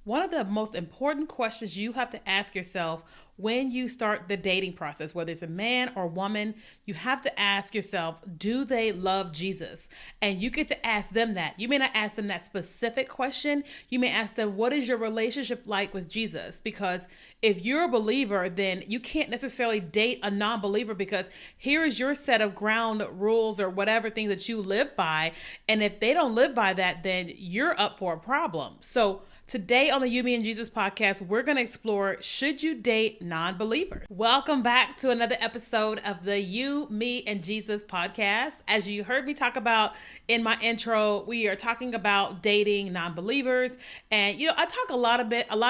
One of the most important questions you have to ask yourself when you start the dating process, whether it's a man or woman, you have to ask yourself, do they love Jesus? And you get to ask them that. You may not ask them that specific question. You may ask them, what is your relationship like with Jesus? Because if you're a believer, then you can't necessarily date a non-believer, because here is your set of ground rules or whatever things that you live by. And if they don't live by that, then you're up for a problem. So today on the You, Me, and Jesus podcast, we're going to explore, should you date non-believers? Welcome back to another episode of the You, Me, and Jesus podcast. As you heard me talk about in my intro, we are talking about dating non-believers. And, I talk a lot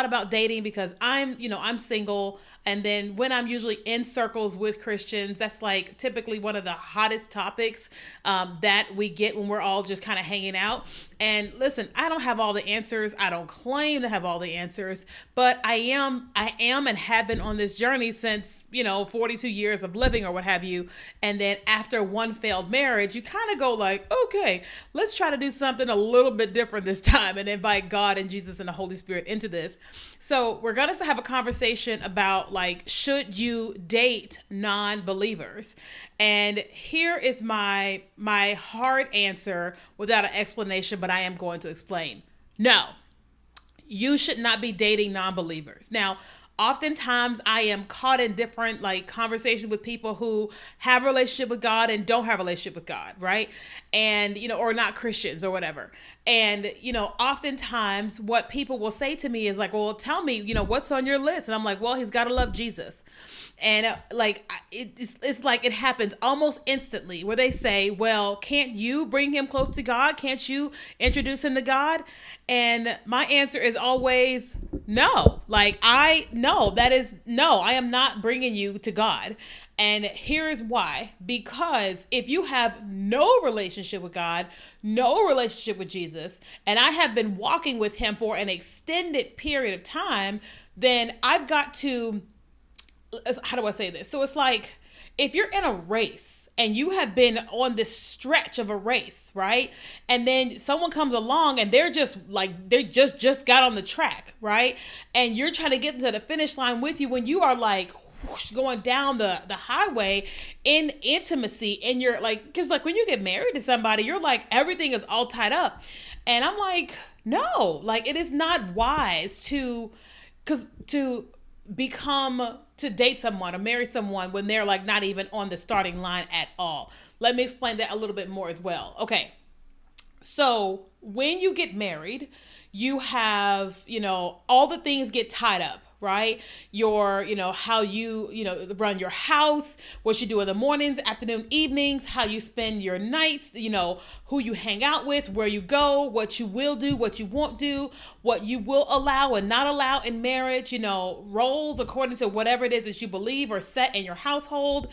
about dating because I'm single. And then when I'm usually in circles with Christians, that's like typically one of the hottest topics that we get when we're all just kind of hanging out. And listen, I don't have all the answers. I don't claim to have all the answers, but I am and have been on this journey since, 42 years of living or what have you. And then after one failed marriage, you kind of go like, okay, let's try to do something a little bit different this time and invite God and Jesus and the Holy Spirit into this. So we're going to have a conversation about, like, should you date non-believers? And here is my hard answer without an explanation, but I am going to explain. No, you should not be dating non-believers. Now, oftentimes I am caught in different conversations with people who have a relationship with God and don't have a relationship with God, right? And, or not Christians or whatever. And, oftentimes what people will say to me is like, well, tell me, what's on your list? And I'm like, well, he's got to love Jesus. And it's like it happens almost instantly where they say, well, can't you bring him close to God? Can't you introduce him to God? And my answer is always no. I am not bringing you to God. And here is why. Because if you have no relationship with God, no relationship with Jesus, and I have been walking with him for an extended period of time, then I've got to, how do I say this? So it's like, if you're in a race and you have been on this stretch of a race, right? And then someone comes along and they're just got on the track, right? And you're trying to get to the finish line with you when you are like whoosh, going down the highway in intimacy. And you're like, because when you get married to somebody, you're like, everything is all tied up. And I'm like, no, it is not wise to date someone or marry someone when they're not even on the starting line at all. Let me explain that a little bit more as well. Okay. So when you get married, you have, all the things get tied up, right? Your, how you, run your house, what you do in the mornings, afternoon, evenings, how you spend your nights, who you hang out with, where you go, what you will do, what you won't do, what you will allow and not allow in marriage, roles according to whatever it is that you believe or set in your household.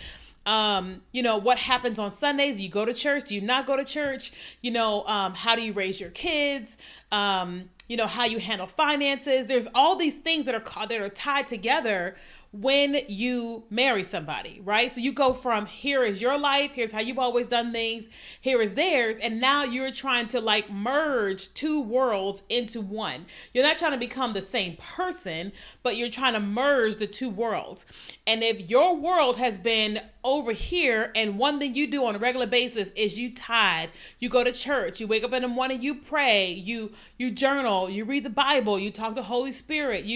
What happens on Sundays? Do you go to church? Do you not go to church? How do you raise your kids? How you handle finances. There's all these things that are tied together when you marry somebody, right? So you go from, here is your life, here's how you've always done things, here is theirs, and now you're trying to merge two worlds into one. You're not trying to become the same person, but you're trying to merge the two worlds. And if your world has been over here and one thing you do on a regular basis is you tithe, you go to church, you wake up in the morning, you pray, you journal, you read the Bible, you talk to Holy Spirit,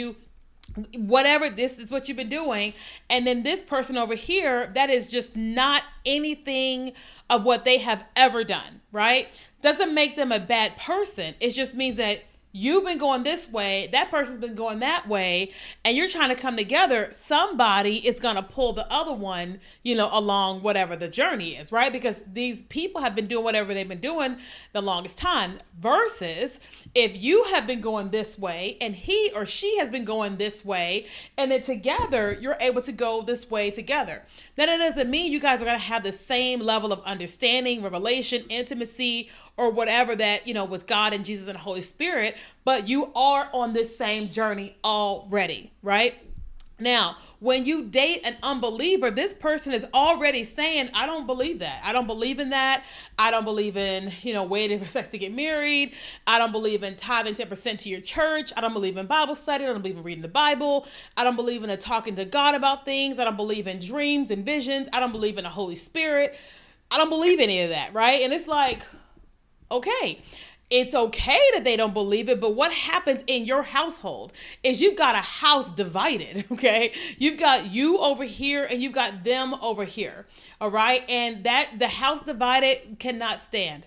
whatever, this is what you've been doing. And then this person over here, that is just not anything of what they have ever done, right? Doesn't make them a bad person. It just means that you've been going this way, that person's been going that way, and you're trying to come together. Somebody is going to pull the other one, along whatever the journey is, right? Because these people have been doing whatever they've been doing the longest time, versus if you have been going this way and he or she has been going this way, and then together you're able to go this way together. Then it doesn't mean you guys are going to have the same level of understanding, revelation, intimacy, or whatever that, with God and Jesus and the Holy Spirit, but you are on this same journey already, right? Now, when you date an unbeliever, this person is already saying, I don't believe that. I don't believe in that. I don't believe in, waiting for sex to get married. I don't believe in tithing 10% to your church. I don't believe in Bible study. I don't believe in reading the Bible. I don't believe in talking to God about things. I don't believe in dreams and visions. I don't believe in the Holy Spirit. I don't believe any of that, right? And it's like, okay, it's okay that they don't believe it, but what happens in your household is you've got a house divided, okay? You've got you over here and you've got them over here, all right? And that the house divided cannot stand.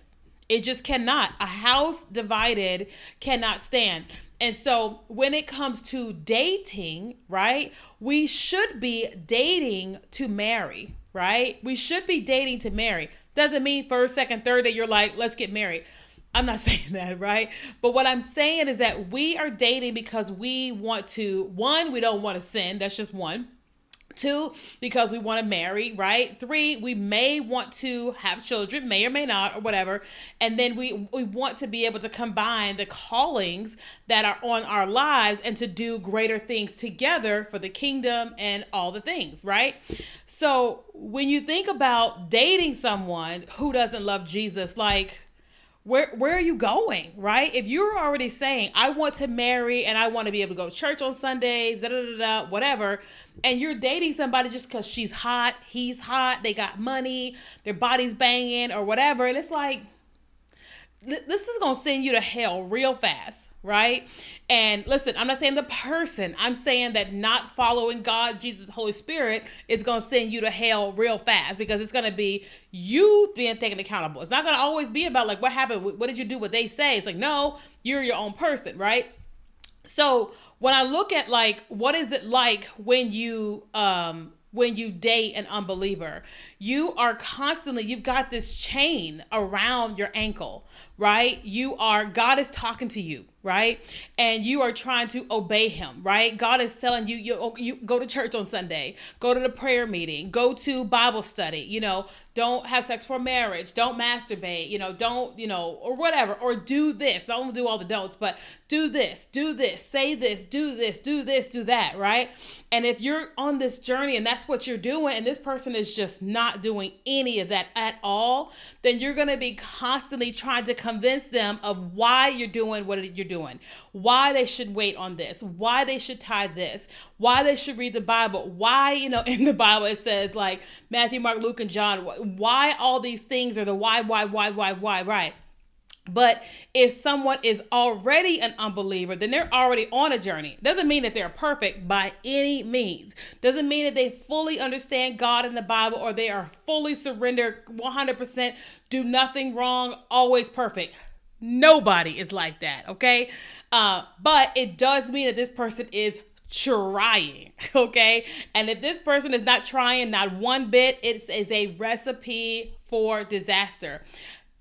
It just cannot. A house divided cannot stand. And so when it comes to dating, right, we should be dating to marry, right? We should be dating to marry. Doesn't mean first, second, third that you're like, let's get married. I'm not saying that, right? But what I'm saying is that we are dating because we want to, one, we don't want to sin. That's just one. Two, because we want to marry, right? Three, we may want to have children, may or may not, or whatever. And then we want to be able to combine the callings that are on our lives and to do greater things together for the kingdom and all the things, right? So when you think about dating someone who doesn't love Jesus, like, where are you going, right? If you're already saying, I want to marry and I want to be able to go to church on Sundays, whatever, and you're dating somebody just because she's hot, he's hot, they got money, their body's banging or whatever, and it's like, this is going to send you to hell real fast, right? And listen, I'm not saying the person, I'm saying that not following God, Jesus, Holy Spirit is going to send you to hell real fast, because it's going to be you being taken accountable. It's not going to always be about like, what happened? What did you do? What they say? It's like, no, you're your own person, right? So when I look at like, what is it like when you date an unbeliever, you are constantly, you've got this chain around your ankle, right? God is talking to you, right? And you are trying to obey him, right? God is telling you, you go to church on Sunday, go to the prayer meeting, go to Bible study, don't have sex before marriage, don't masturbate, don't, or whatever, or do this. Don't do all the don'ts, but do this, say this, do this, do this, do that, right? And if you're on this journey and that's what you're doing, and this person is just not doing any of that at all, then you're going to be constantly trying to convince them of why you're doing what you're doing, why they should wait on this, why they should tithe this, why they should read the Bible, why, in the Bible it says like Matthew, Mark, Luke, and John, why all these things are the why, right? But if someone is already an unbeliever, then they're already on a journey. Doesn't mean that they're perfect by any means. Doesn't mean that they fully understand God in the Bible, or they are fully surrendered 100%, do nothing wrong, always perfect. Nobody is like that, okay? But it does mean that this person is trying, okay? And if this person is not trying, not one bit, it is a recipe for disaster.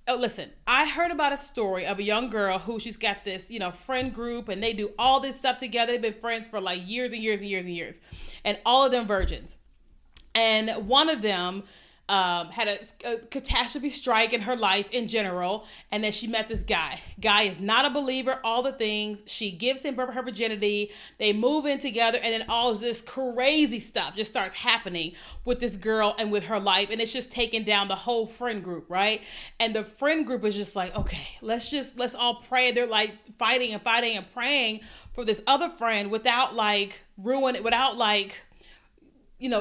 Oh, listen, I heard about a story of a young girl who she's got this, friend group, and they do all this stuff together. They've been friends for like years and years and years and years, and all of them virgins. And one of them had a catastrophe strike in her life in general, and then she met this guy. Guy is not a believer, all the things. She gives him her virginity. They move in together, and then all of this crazy stuff just starts happening with this girl and with her life, and it's just taking down the whole friend group, right? And the friend group is just like, okay, let's all pray. They're like fighting and praying for this other friend without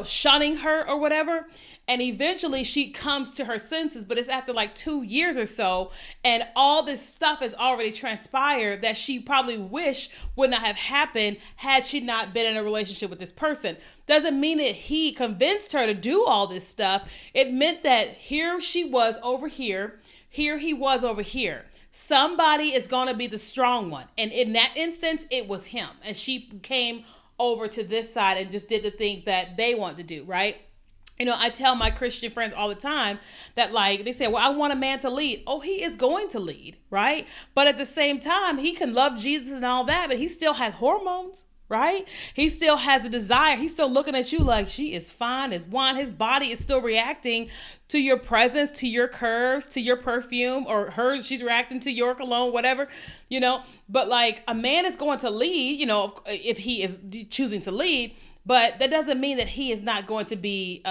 shunning her or whatever. And eventually she comes to her senses, but it's after like 2 years or so. And all this stuff has already transpired that she probably wish would not have happened had she not been in a relationship with this person. Doesn't mean that he convinced her to do all this stuff. It meant that here she was over here he was over here. Somebody is going to be the strong one. And in that instance, it was him. And she came over to this side and just did the things that they want to do, right? I tell my Christian friends all the time that, like, they say, well, I want a man to lead. Oh, he is going to lead, right? But at the same time, he can love Jesus and all that, but he still has hormones, right? He still has a desire. He's still looking at you like she is fine as wine. His body is still reacting to your presence, to your curves, to your perfume, or hers, she's reacting to your cologne, whatever, But like, a man is going to lead, if he is choosing to lead. But that doesn't mean that he is not going to be,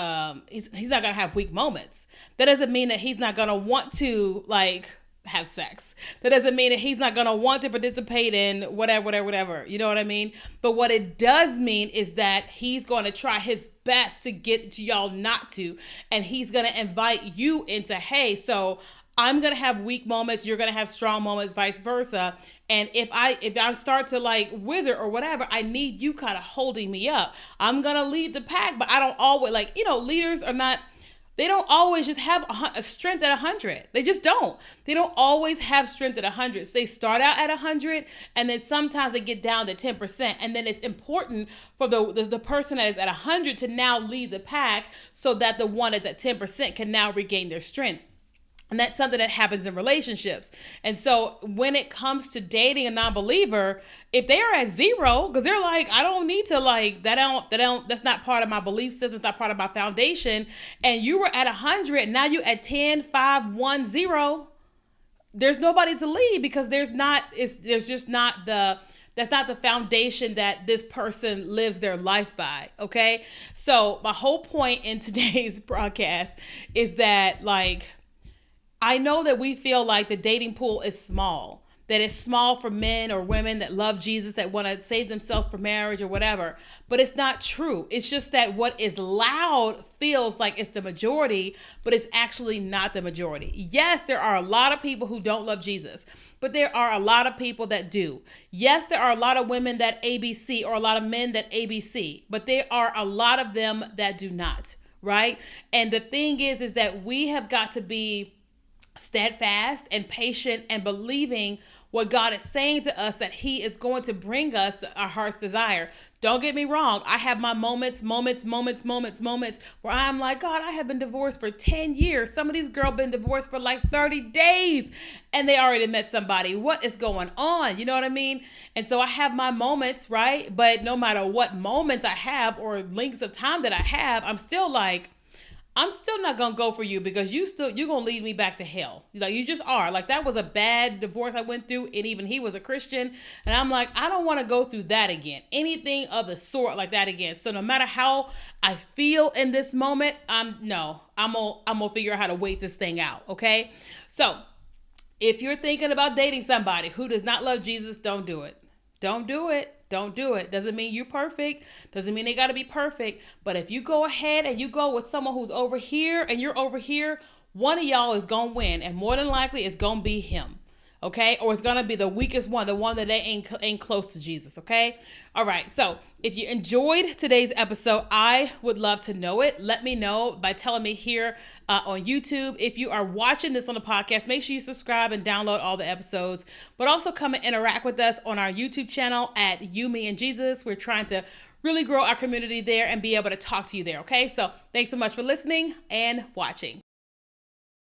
he's not going to have weak moments. That doesn't mean that he's not going to want to, like, have sex. That doesn't mean that he's not going to want to participate in whatever. You know what I mean? But what it does mean is that he's going to try his best to get to y'all not to. And he's going to invite you into, hey, so I'm going to have weak moments. You're going to have strong moments, vice versa. And if I start to like wither or whatever, I need you kind of holding me up. I'm going to lead the pack, but I don't always, like, you know, leaders are not, they don't always just have a strength at 100. They just don't. They don't always have strength at 100. So they start out at 100, and then sometimes they get down to 10%. And then it's important for the person that is at 100 to now lead the pack so that the one that's at 10% can now regain their strength. And that's something that happens in relationships. And so when it comes to dating a non-believer, if they are at 0, because they're like, I don't need to, like, that's not part of my belief system, it's not part of my foundation. And you were at 100, now you at 10, 5, 1, 0. There's nobody to lead because that's not the foundation that this person lives their life by. Okay. So my whole point in today's broadcast is that, like, I know that we feel like the dating pool is small, that it's small for men or women that love Jesus, that want to save themselves for marriage or whatever, but it's not true. It's just that what is loud feels like it's the majority, but it's actually not the majority. Yes, there are a lot of people who don't love Jesus, but there are a lot of people that do. Yes, there are a lot of women that ABC or a lot of men that ABC, but there are a lot of them that do not, right? And the thing is that we have got to be steadfast and patient and believing what God is saying to us, that he is going to bring us our heart's desire. Don't get me wrong. I have my moments where I'm like, God, I have been divorced for 10 years. Some of these girls been divorced for like 30 days and they already met somebody. What is going on? You know what I mean? And so I have my moments, right? But no matter what moments I have or lengths of time that I have, I'm still like, I'm still not going to go for you because you're going to lead me back to hell. Like, you just are. Like, that was a bad divorce I went through, and even he was a Christian. And I'm like, I don't want to go through that again. Anything of the sort like that again. So no matter how I feel in this moment, I'm going to figure out how to wait this thing out. Okay. So if you're thinking about dating somebody who does not love Jesus, don't do it. Don't do it. Don't do it. Doesn't mean you're perfect. Doesn't mean they got to be perfect. But if you go ahead and you go with someone who's over here and you're over here, one of y'all is going to win. And more than likely, it's going to be him. Okay? Or it's going to be the weakest one, the one that they ain't close to Jesus. Okay? All right. So if you enjoyed today's episode, I would love to know it. Let me know by telling me here on YouTube. If you are watching this on the podcast, make sure you subscribe and download all the episodes. But also come and interact with us on our YouTube channel at You, Me, and Jesus. We're trying to really grow our community there and be able to talk to you there. Okay? So thanks so much for listening and watching.